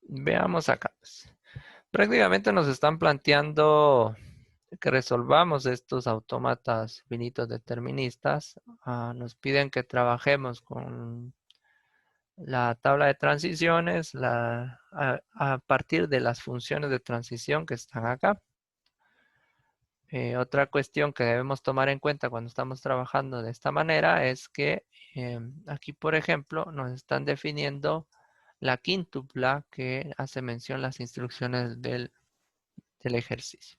Veamos acá, pues. Prácticamente nos están planteando que resolvamos estos autómatas finitos deterministas. Nos piden que trabajemos con la tabla de transiciones a partir de las funciones de transición que están acá. Otra cuestión que debemos tomar en cuenta cuando estamos trabajando de esta manera es que aquí, por ejemplo, nos están definiendo la quíntupla que hace mención las instrucciones del ejercicio.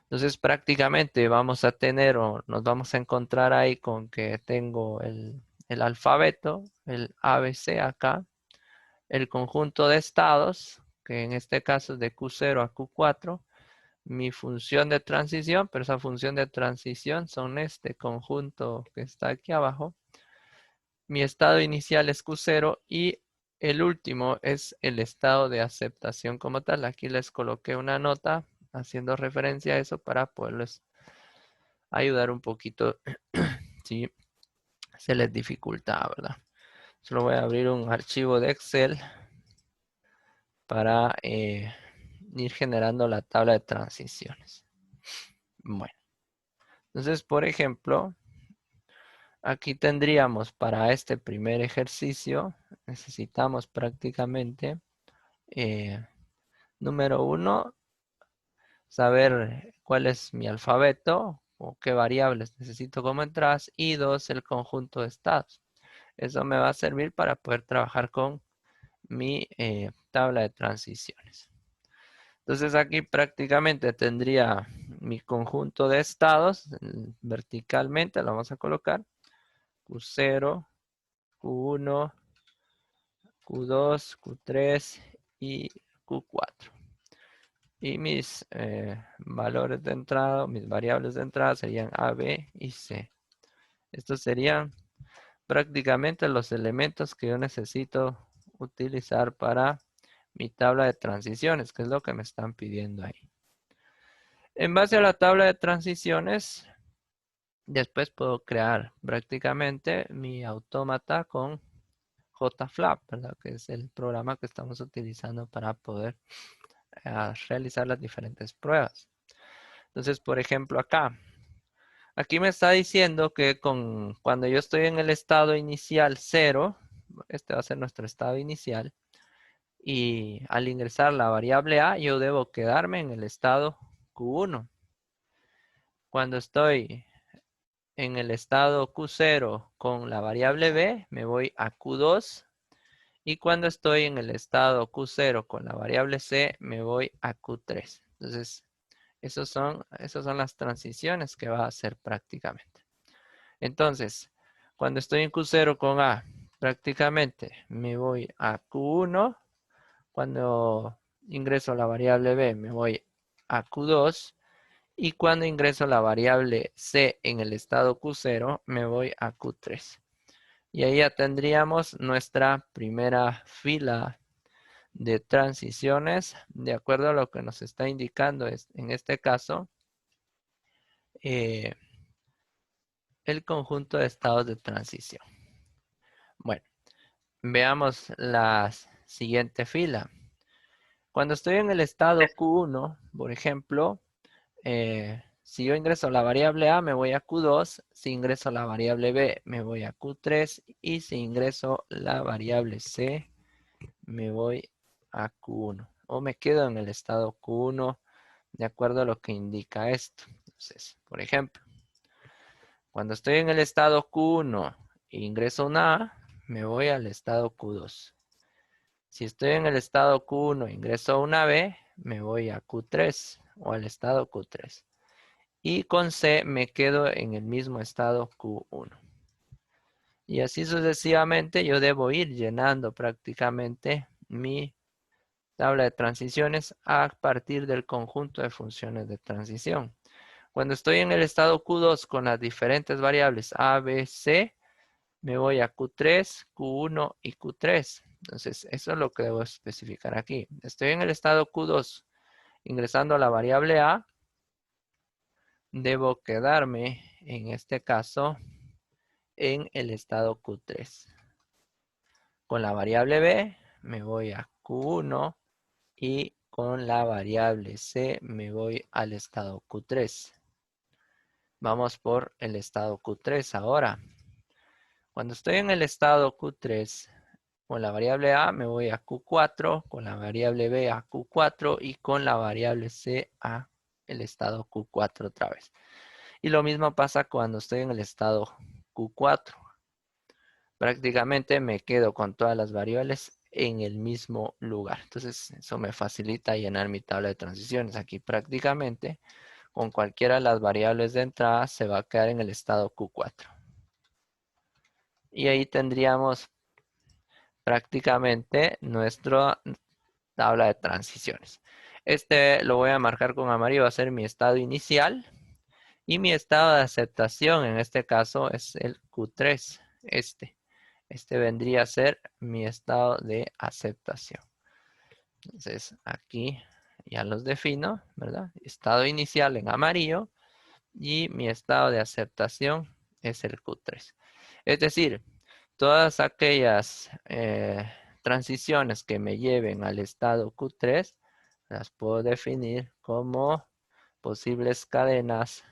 Entonces, prácticamente vamos a tener o nos vamos a encontrar ahí con que tengo el alfabeto, el ABC acá, el conjunto de estados, que en este caso es de Q0 a Q4, mi función de transición, pero esa función de transición son este conjunto que está aquí abajo. Mi estado inicial es Q0 y el último es el estado de aceptación como tal. Aquí les coloqué una nota haciendo referencia a eso para poderles ayudar un poquito si se les dificulta, ¿verdad? Solo voy a abrir un archivo de Excel para ir generando la tabla de transiciones. Bueno, entonces, por ejemplo, aquí tendríamos para este primer ejercicio, necesitamos prácticamente, número 1, saber cuál es mi alfabeto o qué variables necesito como entradas, y 2, el conjunto de estados. Eso me va a servir para poder trabajar con mi tabla de transiciones. Entonces aquí prácticamente tendría mi conjunto de estados, verticalmente lo vamos a colocar, Q0, Q1, Q2, Q3 y Q4. Y mis valores de entrada, mis variables de entrada serían A, B y C. Estos serían prácticamente los elementos que yo necesito utilizar para mi tabla de transiciones, que es lo que me están pidiendo ahí. En base a la tabla de transiciones, después puedo crear prácticamente mi autómata con JFlap, ¿verdad? Que es el programa que estamos utilizando para poder realizar las diferentes pruebas. Entonces, por ejemplo, aquí me está diciendo que cuando yo estoy en el estado inicial 0, este va a ser nuestro estado inicial, y al ingresar la variable A, yo debo quedarme en el estado Q1. Cuando estoy en el estado Q0 con la variable B, me voy a Q2. Y cuando estoy en el estado Q0 con la variable C, me voy a Q3. Entonces, esas son las transiciones que va a hacer prácticamente. Entonces, cuando estoy en Q0 con A, prácticamente me voy a Q1. Cuando ingreso la variable B, me voy a Q2. Y cuando ingreso la variable C en el estado Q0, me voy a Q3. Y ahí ya tendríamos nuestra primera fila de transiciones, de acuerdo a lo que nos está indicando en este caso, eh, el conjunto de estados de transición. Bueno, veamos la siguiente fila. Cuando estoy en el estado Q1, por ejemplo, si yo ingreso la variable A, me voy a Q2. Si ingreso la variable B, me voy a Q3. Y si ingreso la variable C, me voy a Q1. O me quedo en el estado Q1 de acuerdo a lo que indica esto. Entonces, por ejemplo, cuando estoy en el estado Q1 e ingreso una A, me voy al estado Q2. Si estoy en el estado Q1 e ingreso una B, me voy a Q3 o al estado Q3. Y con C me quedo en el mismo estado Q1. Y así sucesivamente yo debo ir llenando prácticamente mi tabla de transiciones a partir del conjunto de funciones de transición. Cuando estoy en el estado Q2 con las diferentes variables A, B, C, me voy a Q3, Q1 y Q3. Entonces, eso es lo que debo especificar aquí. Estoy en el estado Q2 ingresando a la variable A. Debo quedarme, en este caso, en el estado Q3. Con la variable B, me voy a Q1 y con la variable C me voy al estado Q3. Vamos por el estado Q3 ahora. Cuando estoy en el estado Q3, con la variable A me voy a Q4, con la variable B a Q4 y con la variable C a el estado Q4 otra vez. Y lo mismo pasa cuando estoy en el estado Q4. Prácticamente me quedo con todas las variables en el mismo lugar. Entonces eso me facilita llenar mi tabla de transiciones. Aquí prácticamente con cualquiera de las variables de entrada se va a quedar en el estado Q4. Y ahí tendríamos prácticamente nuestra tabla de transiciones. Este lo voy a marcar con amarillo, va a ser mi estado inicial. Y mi estado de aceptación en este caso es el Q3. Este vendría a ser mi estado de aceptación. Entonces aquí ya los defino, ¿verdad? Estado inicial en amarillo y mi estado de aceptación es el Q3. Es decir, todas aquellas transiciones que me lleven al estado Q3 las puedo definir como posibles cadenas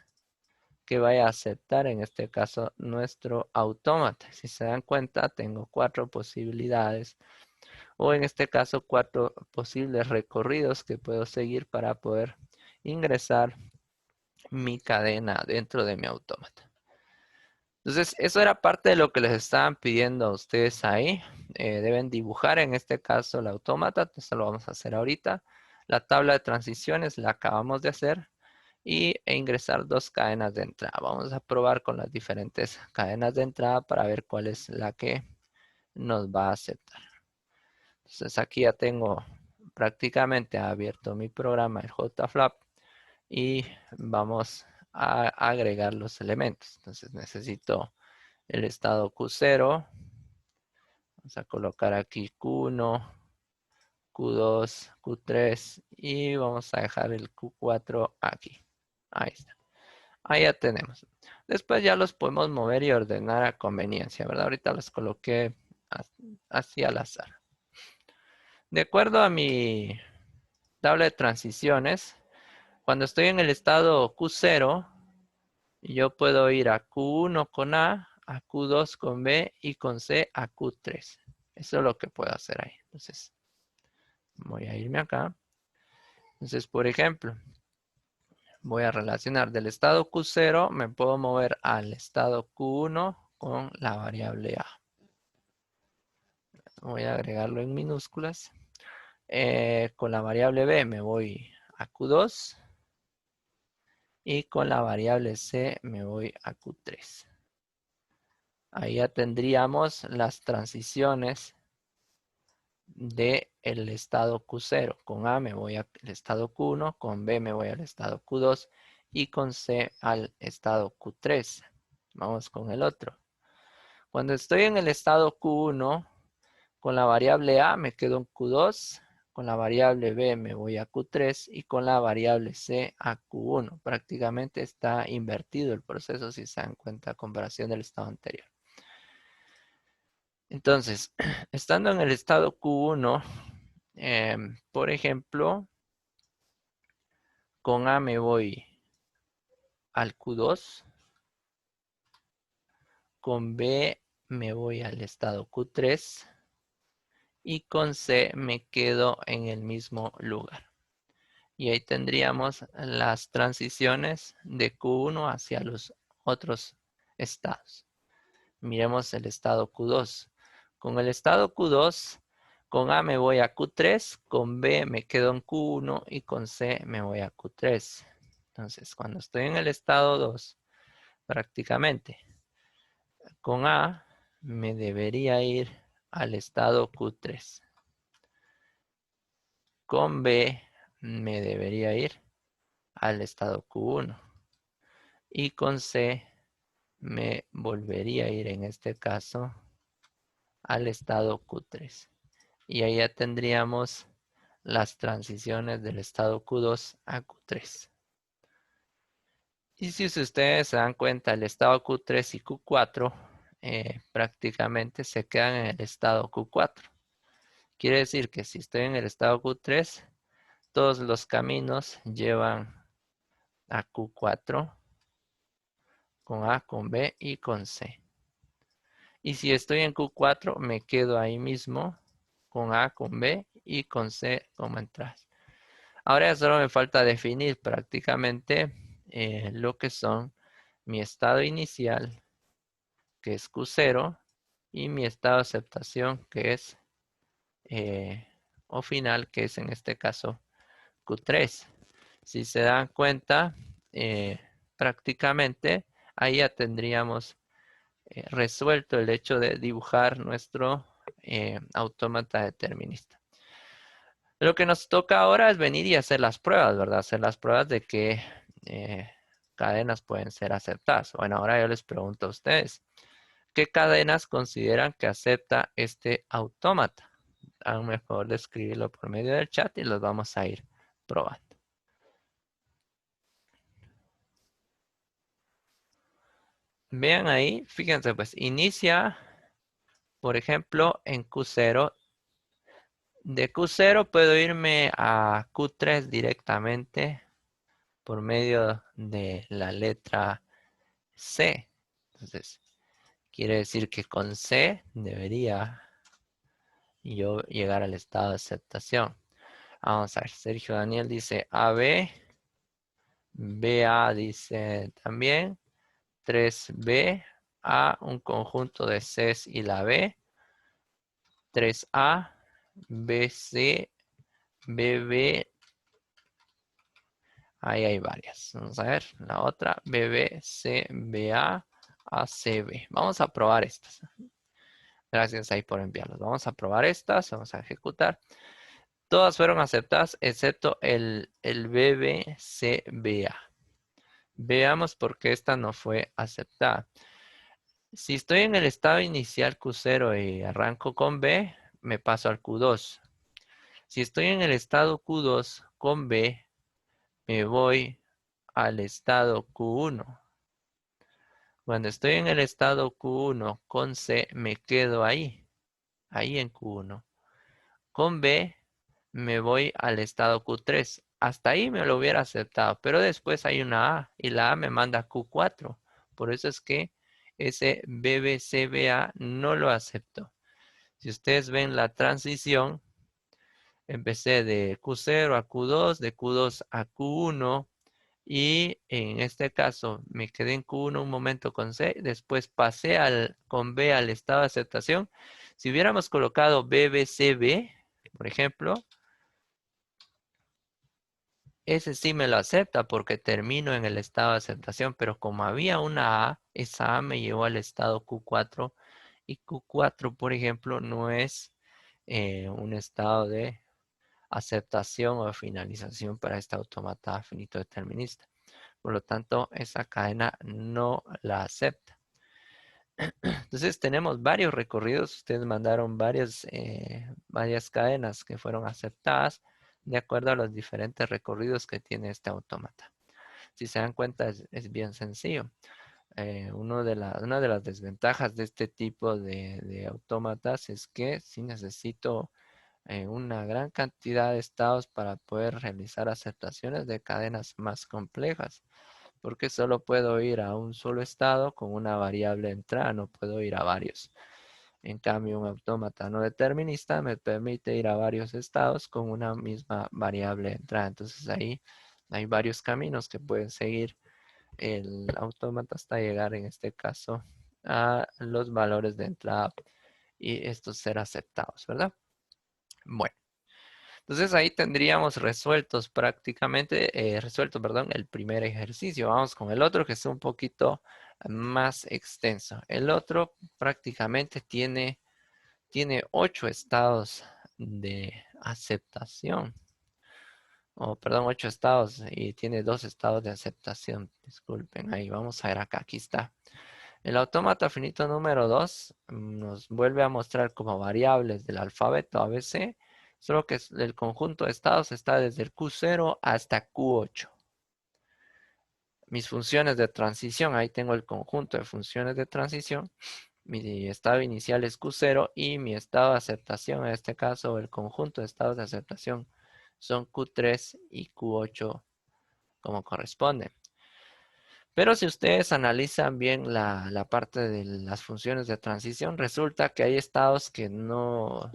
que vaya a aceptar, en este caso, nuestro autómata. Si se dan cuenta, tengo 4 posibilidades, o en este caso, 4 posibles recorridos que puedo seguir para poder ingresar mi cadena dentro de mi autómata. Entonces, eso era parte de lo que les estaban pidiendo a ustedes ahí. Deben dibujar, en este caso, el autómata. Eso lo vamos a hacer ahorita. La tabla de transiciones la acabamos de hacer. E ingresar 2 cadenas de entrada. Vamos a probar con las diferentes cadenas de entrada para ver cuál es la que nos va a aceptar. Entonces aquí ya tengo prácticamente abierto mi programa, el JFlap, y vamos a agregar los elementos. Entonces necesito el estado Q0. Vamos a colocar aquí Q1, Q2, Q3 y vamos a dejar el Q4 aquí. Ahí está. Ahí ya tenemos. Después ya los podemos mover y ordenar a conveniencia, ¿verdad? Ahorita los coloqué así al azar. De acuerdo a mi tabla de transiciones, cuando estoy en el estado Q0, yo puedo ir a Q1 con A Q2 con B y con C a Q3. Eso es lo que puedo hacer ahí. Entonces, voy a irme acá. Entonces, por ejemplo, voy a relacionar del estado Q0, me puedo mover al estado Q1 con la variable A. Voy a agregarlo en minúsculas. Con la variable B me voy a Q2 y con la variable C me voy a Q3. Ahí ya tendríamos las transiciones del estado Q0. Con A me voy al estado Q1, con B me voy al estado Q2 y con C al estado Q3. Vamos con el otro. Cuando estoy en el estado Q1, con la variable A me quedo en Q2, con la variable B me voy a Q3 y con la variable C a Q1. Prácticamente está invertido el proceso si se dan cuenta a comparación del estado anterior. Entonces, estando en el estado Q1, por ejemplo, con A me voy al Q2, con B me voy al estado Q3 y con C me quedo en el mismo lugar. Y ahí tendríamos las transiciones de Q1 hacia los otros estados. Miremos el estado Q2. Con el estado Q2, con A me voy a Q3, con B me quedo en Q1 y con C me voy a Q3. Entonces, cuando estoy en el estado 2, prácticamente, con A me debería ir al estado Q3. Con B me debería ir al estado Q1. Y con C me volvería a ir en este caso al estado Q3. Y ahí ya tendríamos las transiciones del estado Q2 a Q3. Y si ustedes se dan cuenta, el estado Q3 y Q4 prácticamente se quedan en el estado Q4. Quiere decir que si estoy en el estado Q3, todos los caminos llevan a Q4 con A, con B y con C. Y si estoy en Q4, me quedo ahí mismo con A, con B y con C como entradas. Ahora ya solo me falta definir prácticamente lo que son mi estado inicial, que es Q0, y mi estado de aceptación, que es, o final, que es en este caso Q3. Si se dan cuenta, prácticamente ahí ya tendríamos resuelto el hecho de dibujar nuestro autómata determinista. Lo que nos toca ahora es venir y hacer las pruebas, ¿verdad? Hacer las pruebas de que cadenas pueden ser aceptadas. Bueno, ahora yo les pregunto a ustedes, ¿qué cadenas consideran que acepta este autómata? Hagan mejor de escribirlo por medio del chat y los vamos a ir probando. Vean ahí, fíjense pues, inicia, por ejemplo, en Q0. De Q0 puedo irme a Q3 directamente por medio de la letra C. Entonces, quiere decir que con C debería yo llegar al estado de aceptación. Vamos a ver, Sergio Daniel dice AB, BA dice también, 3B, A, un conjunto de Cs y la B, 3A, BC, BB, ahí hay varias. Vamos a ver, la otra, BBC, BA, ACB. Vamos a probar estas. Gracias ahí por enviarlos. Vamos a probar estas, vamos a ejecutar. Todas fueron aceptadas excepto el BBCBA. Veamos por qué esta no fue aceptada. Si estoy en el estado inicial Q0 y arranco con B, me paso al Q2. Si estoy en el estado Q2 con B, me voy al estado Q1. Cuando estoy en el estado Q1 con C, me quedo ahí en Q1. Con B, me voy al estado Q3. Hasta ahí me lo hubiera aceptado, pero después hay una A y la A me manda a Q4. Por eso es que ese BBCBA no lo acepto. Si ustedes ven la transición, empecé de Q0 a Q2, de Q2 a Q1 y en este caso me quedé en Q1 un momento con C, después pasé con B al estado de aceptación. Si hubiéramos colocado BBCB, por ejemplo, ese sí me lo acepta porque termino en el estado de aceptación, pero como había una A, esa A me llevó al estado Q4 y Q4, por ejemplo, no es un estado de aceptación o finalización para este autómata finito determinista. Por lo tanto, esa cadena no la acepta. Entonces tenemos varios recorridos. Ustedes mandaron varias cadenas que fueron aceptadas de acuerdo a los diferentes recorridos que tiene este autómata. Si se dan cuenta, es bien sencillo. Una de las desventajas de este tipo de autómatas es que si necesito una gran cantidad de estados para poder realizar aceptaciones de cadenas más complejas, porque solo puedo ir a un solo estado con una variable entrada, no puedo ir a varios. En cambio, un autómata no determinista me permite ir a varios estados con una misma variable entrada. Entonces ahí hay varios caminos que pueden seguir el autómata hasta llegar, en este caso, a los valores de entrada y estos ser aceptados, ¿verdad? Bueno. Entonces ahí tendríamos resuelto, perdón, el primer ejercicio. Vamos con el otro que es un poquito más extenso. El otro prácticamente tiene 8 estados de aceptación. O perdón, 8 estados y tiene 2 estados de aceptación. Disculpen, ahí vamos a ver acá, aquí está. El autómata finito número 2 nos vuelve a mostrar como variables del alfabeto ABC, solo que el conjunto de estados está desde el Q0 hasta Q8. Mis funciones de transición, ahí tengo el conjunto de funciones de transición, Mi estado inicial es Q0 y mi estado de aceptación, en este caso el conjunto de estados de aceptación, son Q3 y Q8 como corresponde. Pero si ustedes analizan bien la parte de las funciones de transición, resulta que hay estados que no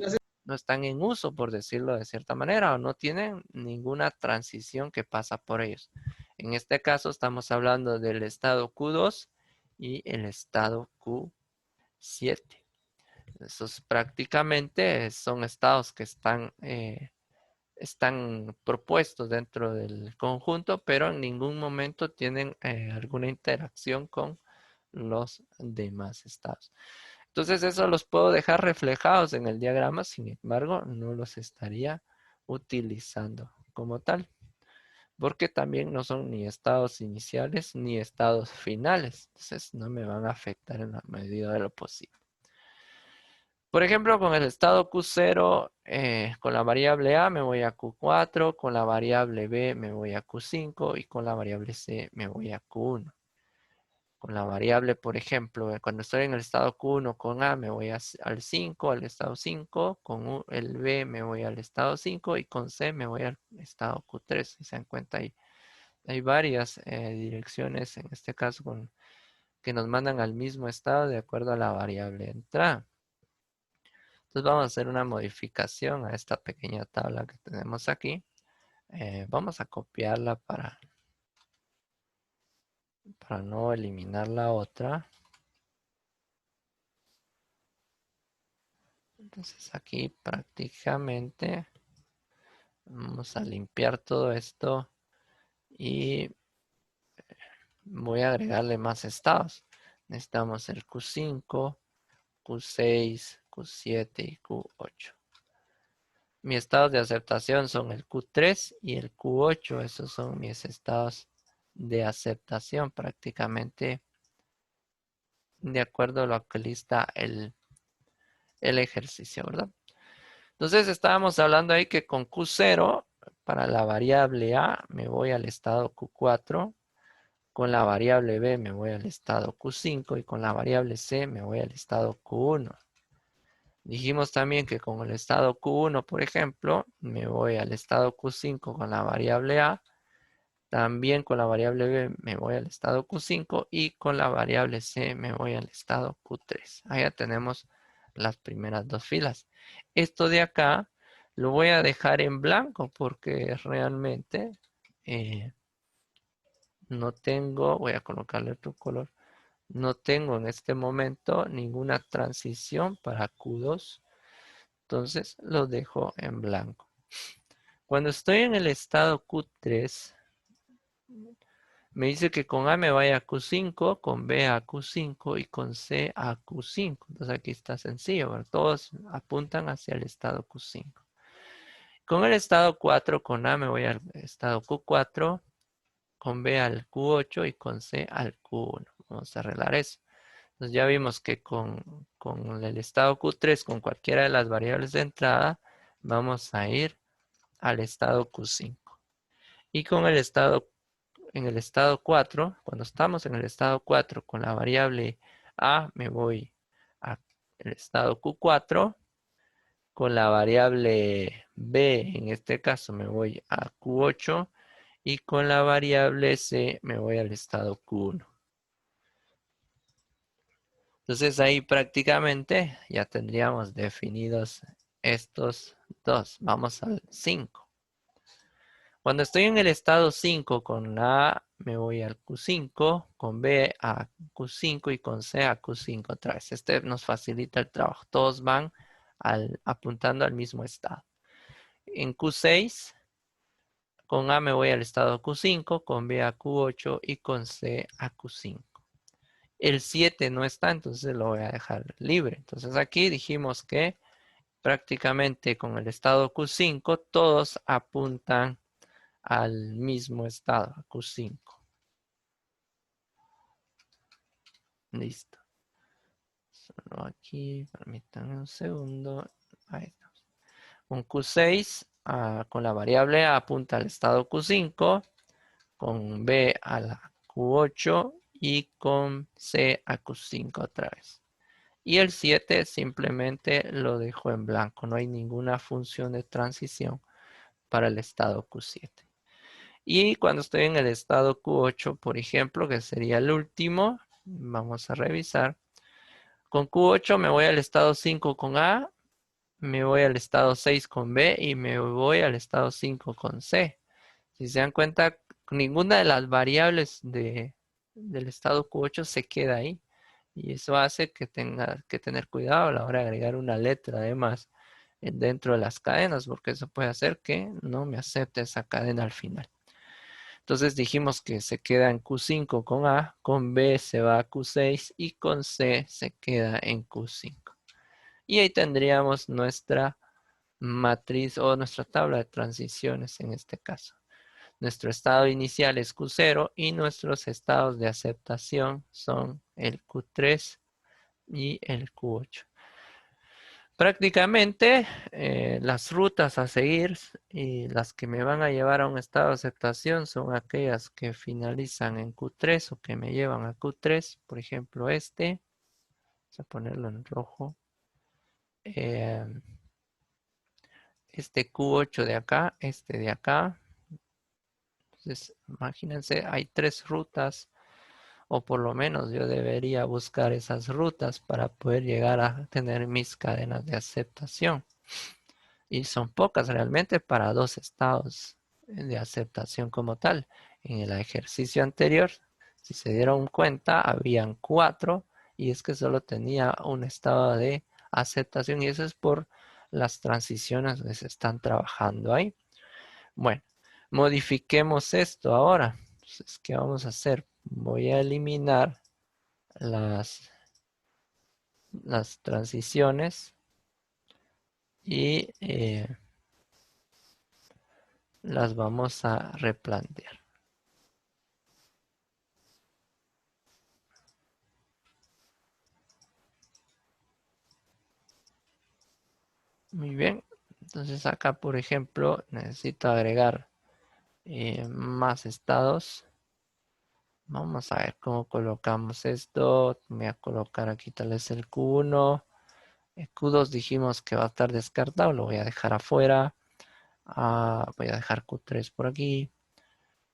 están en uso, por decirlo de cierta manera, o no tienen ninguna transición que pasa por ellos. En este caso estamos hablando del estado Q2 y el estado Q7. Esos prácticamente son estados que están propuestos dentro del conjunto, pero en ningún momento tienen alguna interacción con los demás estados. Entonces eso los puedo dejar reflejados en el diagrama, sin embargo, no los estaría utilizando como tal, porque también no son ni estados iniciales ni estados finales. Entonces no me van a afectar en la medida de lo posible. Por ejemplo, con el estado Q0, con la variable A me voy a Q4, con la variable B me voy a Q5 y con la variable C me voy a Q1. Con la variable, por ejemplo, cuando estoy en el estado Q1 con A me voy al 5, al estado 5, con el B me voy al estado 5 y con C me voy al estado Q3. Si se dan cuenta, hay varias direcciones, en este caso, que nos mandan al mismo estado de acuerdo a la variable entrada. Entonces vamos a hacer una modificación a esta pequeña tabla que tenemos aquí. Vamos a copiarla para no eliminar la otra. Entonces aquí prácticamente vamos a limpiar todo esto y voy a agregarle más estados. Necesitamos el Q5, Q6, Q7 y Q8. Mis estados de aceptación son el Q3 y el Q8. Esos son mis estados de aceptación prácticamente de acuerdo a lo que lista el ejercicio, ¿verdad? Entonces estábamos hablando ahí que con Q0 para la variable A me voy al estado Q4, con la variable B me voy al estado Q5 y con la variable C me voy al estado Q1. Dijimos también que con el estado Q1, por ejemplo, me voy al estado Q5 con la variable A. También con la variable B me voy al estado Q5 y con la variable C me voy al estado Q3. Allá tenemos las primeras dos filas. Esto de acá lo voy a dejar en blanco porque realmente no tengo, voy a colocarle otro color, no tengo en este momento ninguna transición para Q2. Entonces lo dejo en blanco. Cuando estoy en el estado Q3, me dice que con A me vaya a Q5, con B a Q5 y con C a Q5. Entonces aquí está sencillo, ¿verdad? Todos apuntan hacia el estado Q5. Con el estado 4, con A me voy al estado Q4, con B al Q8 y con C al Q1. Vamos a arreglar eso. Entonces ya vimos que con el estado Q3, con cualquiera de las variables de entrada, vamos a ir al estado Q5. Y con el estado, en el estado 4, cuando estamos en el estado 4 con la variable A, me voy al estado Q4. Con la variable B, en este caso, me voy a Q8. Y con la variable C, me voy al estado Q1. Entonces ahí prácticamente ya tendríamos definidos estos dos. Vamos al 5. Cuando estoy en el estado 5 con A me voy al Q5, con B a Q5 y con C a Q5 otra vez. Este nos facilita el trabajo. Todos van apuntando al mismo estado. En Q6, con A me voy al estado Q5, con B a Q8 y con C a Q5. El 7 no está, entonces lo voy a dejar libre. Entonces aquí dijimos que prácticamente con el estado Q5 todos apuntan al mismo estado, a Q5. Listo. Solo aquí, permítanme un segundo. Ahí estamos. Con Q6, con la variable A apunta al estado Q5, con B a la Q8 y con C a Q5 otra vez. Y el 7 simplemente lo dejo en blanco. No hay ninguna función de transición para el estado Q7. Y cuando estoy en el estado Q8, por ejemplo, que sería el último, vamos a revisar. Con Q8 me voy al estado 5 con A, me voy al estado 6 con B y me voy al estado 5 con C. Si se dan cuenta, ninguna de las variables del estado Q8 se queda ahí. Y eso hace que tenga que tener cuidado a la hora de agregar una letra además dentro de las cadenas, porque eso puede hacer que no me acepte esa cadena al final. Entonces dijimos que se queda en Q5 con A, con B se va a Q6 y con C se queda en Q5. Y ahí tendríamos nuestra matriz o nuestra tabla de transiciones en este caso. Nuestro estado inicial es Q0 y nuestros estados de aceptación son el Q3 y el Q8. Prácticamente las rutas a seguir y las que me van a llevar a un estado de aceptación son aquellas que finalizan en Q3 o que me llevan a Q3. Por ejemplo, vamos a ponerlo en rojo. Eh, este Q8 de acá, este de acá. Entonces, imagínense, hay 3 rutas, o por lo menos yo debería buscar esas rutas para poder llegar a tener mis cadenas de aceptación. Y son pocas realmente para 2 estados de aceptación como tal. En el ejercicio anterior, si se dieron cuenta, habían 4 y es que solo tenía un estado de aceptación y eso es por las transiciones que se están trabajando ahí. Bueno, modifiquemos esto ahora. Entonces, ¿qué vamos a hacer? Voy a eliminar las transiciones y las vamos a replantear. Muy bien. Entonces acá, por ejemplo, necesito agregar más estados. Vamos a ver cómo colocamos esto. Voy a colocar aquí tal vez el Q1. El Q2 dijimos que va a estar descartado. Lo voy a dejar afuera. Voy a dejar Q3 por aquí.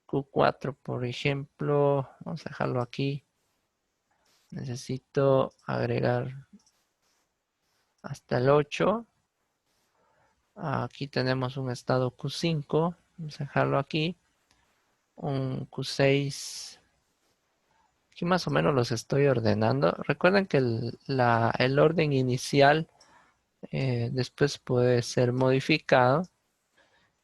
Q4, por ejemplo. Vamos a dejarlo aquí. Necesito agregar hasta el 8. Aquí tenemos un estado Q5. Vamos a dejarlo aquí. Un Q6. Aquí más o menos los estoy ordenando. Recuerden que el orden inicial después puede ser modificado.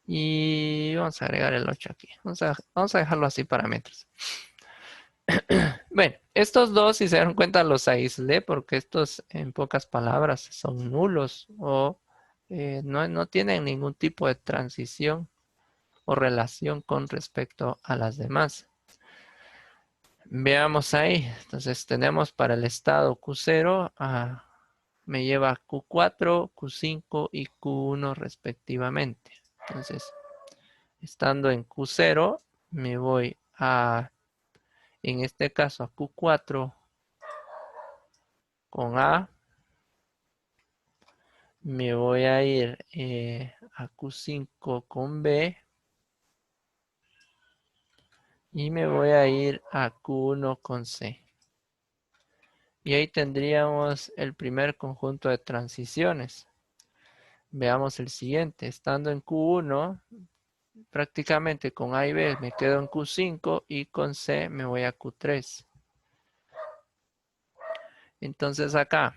Y vamos a agregar el 8 aquí. Vamos a dejarlo así parámetros. Bueno, estos dos, si se dan cuenta, los aislé porque estos, en pocas palabras, son nulos o no tienen ningún tipo de transición o relación con respecto a las demás. Veamos ahí. Entonces tenemos para el estado Q0, me lleva Q4, Q5 y Q1 respectivamente. Entonces, estando en Q0, me voy en este caso, a Q4 con A. Me voy a ir a Q5 con B. Y me voy a ir a Q1 con C. Y ahí tendríamos el primer conjunto de transiciones. Veamos el siguiente. Estando en Q1, prácticamente con A y B me quedo en Q5 y con C me voy a Q3. Entonces acá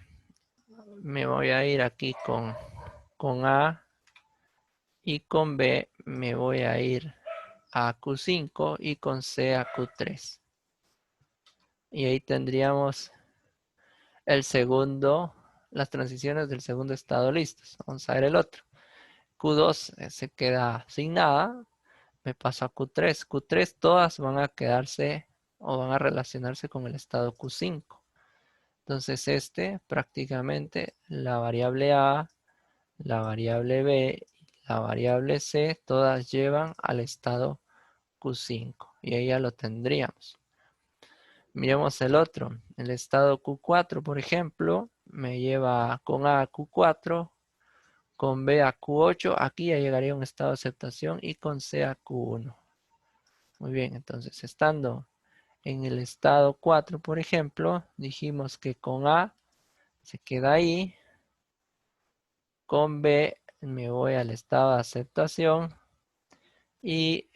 me voy a ir aquí con A y con B me voy a ir a Q5 y con C a Q3. Y ahí tendríamos las transiciones del segundo estado listas. Vamos a ver el otro. Q2 se queda sin nada. Me paso a Q3. Q3 todas van a quedarse o van a relacionarse con el estado Q5. Entonces prácticamente la variable A, la variable B, la variable C, todas llevan al estado Q5. Y ahí ya lo tendríamos. Miremos el otro. El estado Q4, por ejemplo, me lleva con A a Q4, con B a Q8, aquí ya llegaría a un estado de aceptación y con C a Q1. Muy bien, entonces estando en el estado 4, por ejemplo, dijimos que con A se queda ahí, con B me voy al estado de aceptación y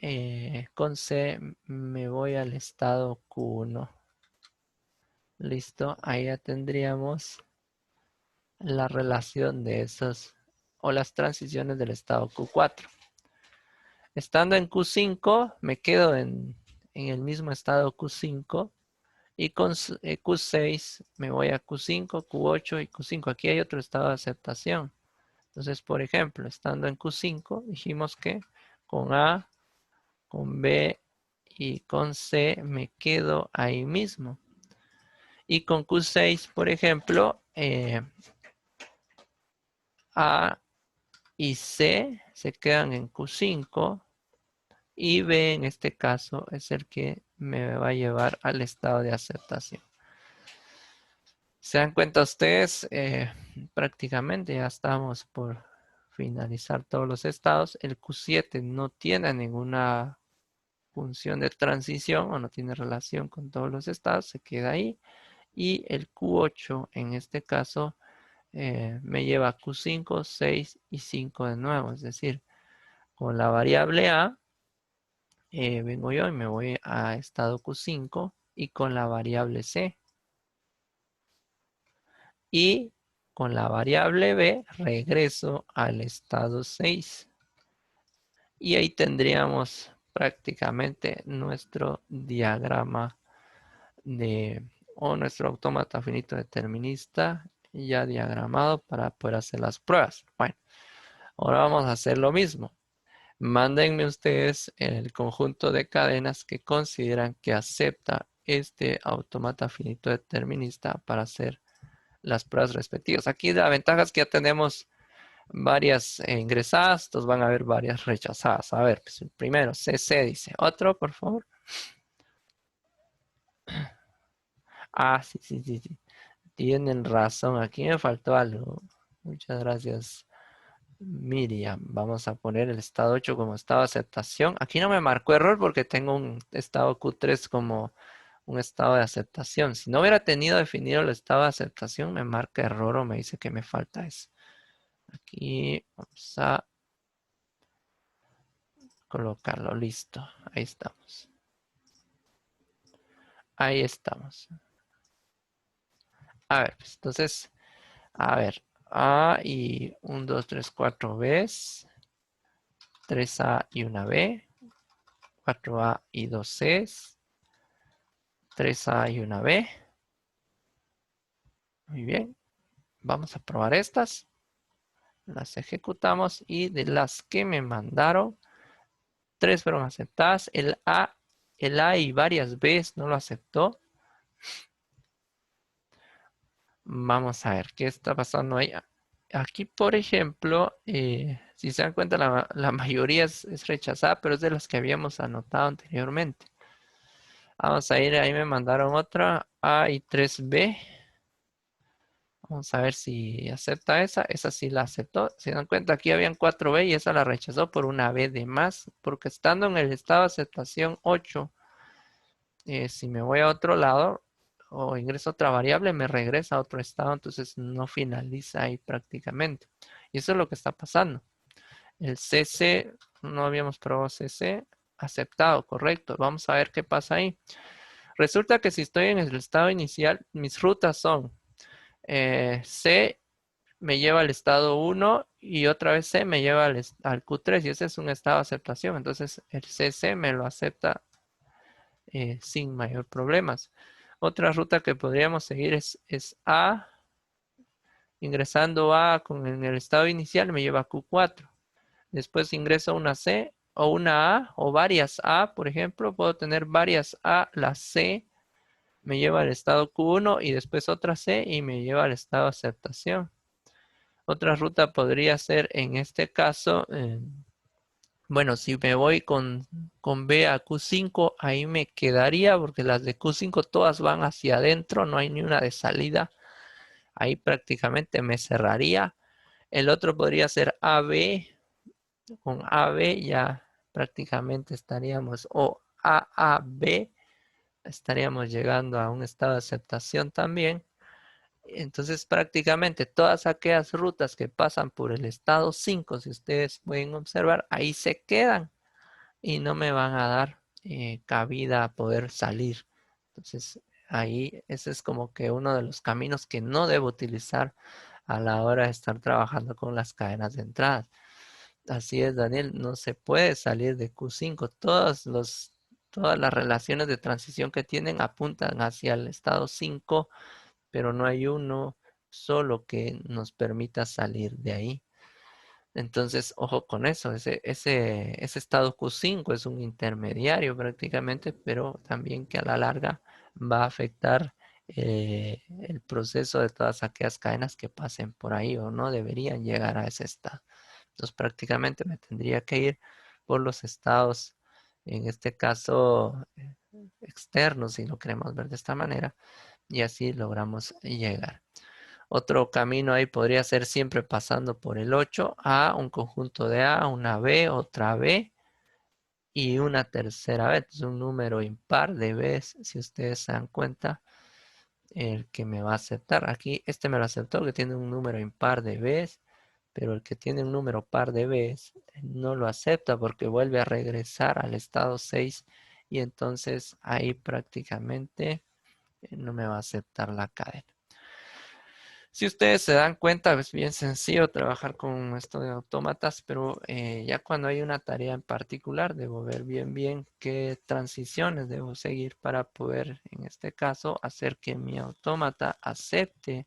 con C me voy al estado Q1. Listo, ahí ya tendríamos la relación de esos o las transiciones del estado Q4. Estando en Q5, me quedo en el mismo estado Q5 y con Q6 me voy a Q5, Q8 y Q5. Aquí hay otro estado de aceptación. Entonces, por ejemplo, estando en Q5, dijimos que con A, con B y con C me quedo ahí mismo. Y con Q6, por ejemplo, A y C se quedan en Q5 y B en este caso es el que me va a llevar al estado de aceptación. ¿Se dan cuenta ustedes? Prácticamente ya estamos por finalizar todos los estados. El Q7 no tiene ninguna función de transición o no tiene relación con todos los estados, se queda ahí. Y el Q8 en este caso me lleva a Q5, 6 y 5 de nuevo. Es decir, con la variable A vengo yo y me voy a estado Q5 y con la variable C. Y con la variable B regreso al estado 6. Y ahí tendríamos prácticamente nuestro diagrama o nuestro autómata finito determinista ya diagramado para poder hacer las pruebas. Bueno, ahora vamos a hacer lo mismo. Mándenme ustedes el conjunto de cadenas que consideran que acepta este autómata finito determinista para hacer las pruebas respectivas. Aquí la ventaja es que ya tenemos varias ingresadas, entonces van a haber varias rechazadas. A ver, pues el primero, CC dice. Otro, por favor. Ah, sí, sí, sí, sí. Tienen razón, aquí me faltó algo. Muchas gracias, Miriam. Vamos a poner el estado 8 como estado de aceptación. Aquí no me marcó error porque tengo un estado Q3 como un estado de aceptación. Si no hubiera tenido definido el estado de aceptación, me marca error o me dice que me falta eso. Aquí vamos a colocarlo, listo. Ahí estamos. Ahí estamos. A ver, pues, entonces, a ver. A y 1, 2, 3, 4 Bs. 3A y una B. 4A y 2 Cs. 3A y una B. Muy bien. Vamos a probar estas. Las ejecutamos y de las que me mandaron, 3 fueron aceptadas. El A y varias Bs no lo aceptó. Vamos a ver qué está pasando ahí. Aquí, por ejemplo, si se dan cuenta, la mayoría es rechazada, pero es de las que habíamos anotado anteriormente. Vamos a ir, ahí me mandaron otra, A y 3B. Vamos a ver si acepta esa. Esa sí la aceptó. Si se dan cuenta, aquí habían 4B y esa la rechazó por una B de más, porque estando en el estado de aceptación 8, si me voy a otro lado o ingreso otra variable, me regresa a otro estado, entonces no finaliza ahí prácticamente. Y eso es lo que está pasando. El CC, no habíamos probado CC, aceptado, correcto. Vamos a ver qué pasa ahí. Resulta que si estoy en el estado inicial, mis rutas son C me lleva al estado 1 y otra vez C me lleva al Q3 y ese es un estado de aceptación. Entonces el CC me lo acepta sin mayor problemas. Otra ruta que podríamos seguir es A. Ingresando A en el estado inicial me lleva a Q4. Después ingreso una C o una A o varias A, por ejemplo. Puedo tener varias A. La C me lleva al estado Q1 y después otra C y me lleva al estado de aceptación. Otra ruta podría ser en este caso, bueno, si me voy con B a Q5, ahí me quedaría porque las de Q5 todas van hacia adentro, no hay ni una de salida. Ahí prácticamente me cerraría. El otro podría ser AB. Con AB ya prácticamente estaríamos, o AAB, estaríamos llegando a un estado de aceptación también. Entonces prácticamente todas aquellas rutas que pasan por el estado 5, si ustedes pueden observar, ahí se quedan y no me van a dar cabida a poder salir. Entonces ahí ese es como que uno de los caminos que no debo utilizar a la hora de estar trabajando con las cadenas de entrada. Así es, Daniel, no se puede salir de Q5. Todas las relaciones de transición que tienen apuntan hacia el estado 5, pero no hay uno solo que nos permita salir de ahí. Entonces, ojo con eso, ese estado Q5 es un intermediario prácticamente, pero también que a la larga va a afectar el proceso de todas aquellas cadenas que pasen por ahí o no deberían llegar a ese estado. Entonces, prácticamente me tendría que ir por los estados, en este caso, externos, si lo queremos ver de esta manera, y así logramos llegar. Otro camino ahí podría ser siempre pasando por el 8, A, un conjunto de A, una B, otra B y una tercera B. Es un número impar de Bs, si ustedes se dan cuenta, el que me va a aceptar. Aquí este me lo aceptó, que tiene un número impar de Bs, pero el que tiene un número par de Bs no lo acepta porque vuelve a regresar al estado 6 y entonces ahí prácticamente no me va a aceptar la cadena. Si ustedes se dan cuenta, es bien sencillo trabajar con esto de autómatas, pero ya cuando hay una tarea en particular, debo ver bien qué transiciones debo seguir para poder, en este caso, hacer que mi autómata acepte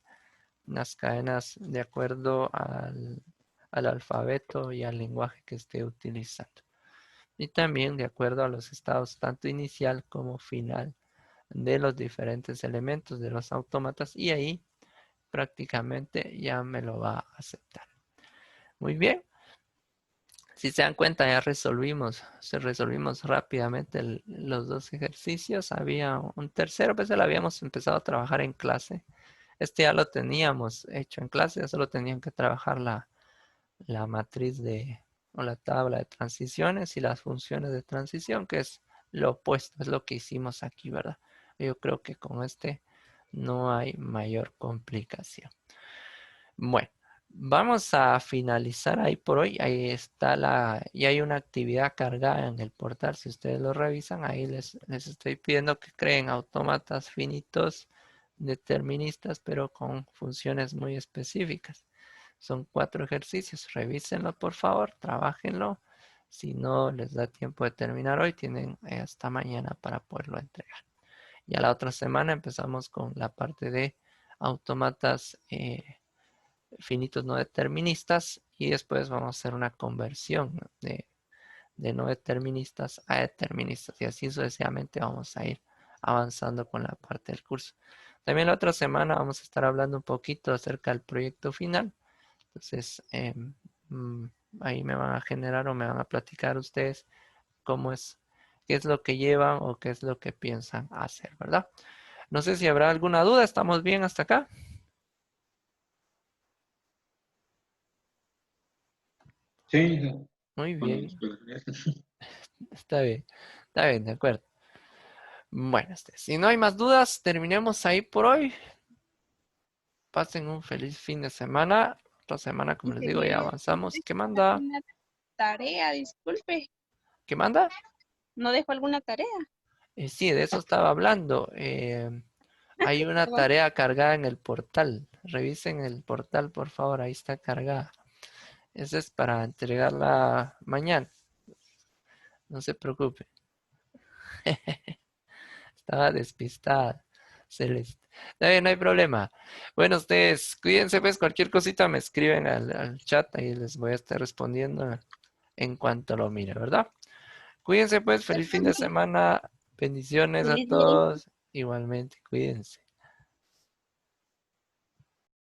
las cadenas de acuerdo al alfabeto y al lenguaje que esté utilizando. Y también de acuerdo a los estados tanto inicial como final de los diferentes elementos de los autómatas, y ahí prácticamente ya me lo va a aceptar. Muy bien. Si se dan cuenta, ya resolvimos rápidamente los dos ejercicios. Había un tercero, pues ya lo habíamos empezado a trabajar en clase. Este ya lo teníamos hecho en clase, ya solo tenían que trabajar la matriz o la tabla de transiciones y las funciones de transición, que es lo opuesto, es lo que hicimos aquí, ¿verdad? Yo creo que con este no hay mayor complicación. Bueno, vamos a finalizar ahí por hoy. Ahí está y hay una actividad cargada en el portal. Si ustedes lo revisan, ahí les estoy pidiendo que creen autómatas finitos deterministas, pero con funciones muy específicas. Son 4 ejercicios. Revísenlo, por favor, trabájenlo. Si no les da tiempo de terminar hoy, tienen hasta mañana para poderlo entregar. Ya la otra semana empezamos con la parte de autómatas finitos no deterministas y después vamos a hacer una conversión de no deterministas a deterministas y así sucesivamente vamos a ir avanzando con la parte del curso. También la otra semana vamos a estar hablando un poquito acerca del proyecto final. Entonces, mm, ahí me van a generar o me van a platicar ustedes cómo es, qué es lo que llevan o qué es lo que piensan hacer, ¿verdad? No sé si habrá alguna duda. ¿Estamos bien hasta acá? Sí, no, Muy con la bien, explicación. está bien, de acuerdo. Bueno, si no hay más dudas, terminemos ahí por hoy. Pasen un feliz fin de semana. Otra semana, como les digo, ya Ingeniero, no avanzamos. ¿Qué dejó manda? alguna tarea, disculpe, ¿Qué manda? no dejó alguna tarea. Sí, de eso estaba hablando. Hay una Perdón. tarea cargada en el portal. Revisen el portal, por favor. Ahí está cargada. Esa es para entregarla mañana. No se preocupe. Estaba despistada, Celeste. Está bien, no hay problema. Bueno, ustedes cuídense, pues cualquier cosita me escriben al chat, ahí les voy a estar respondiendo en cuanto lo mire, ¿verdad? Cuídense, pues, feliz fin de semana. Bendiciones a Feliz día. todos. Igualmente, cuídense.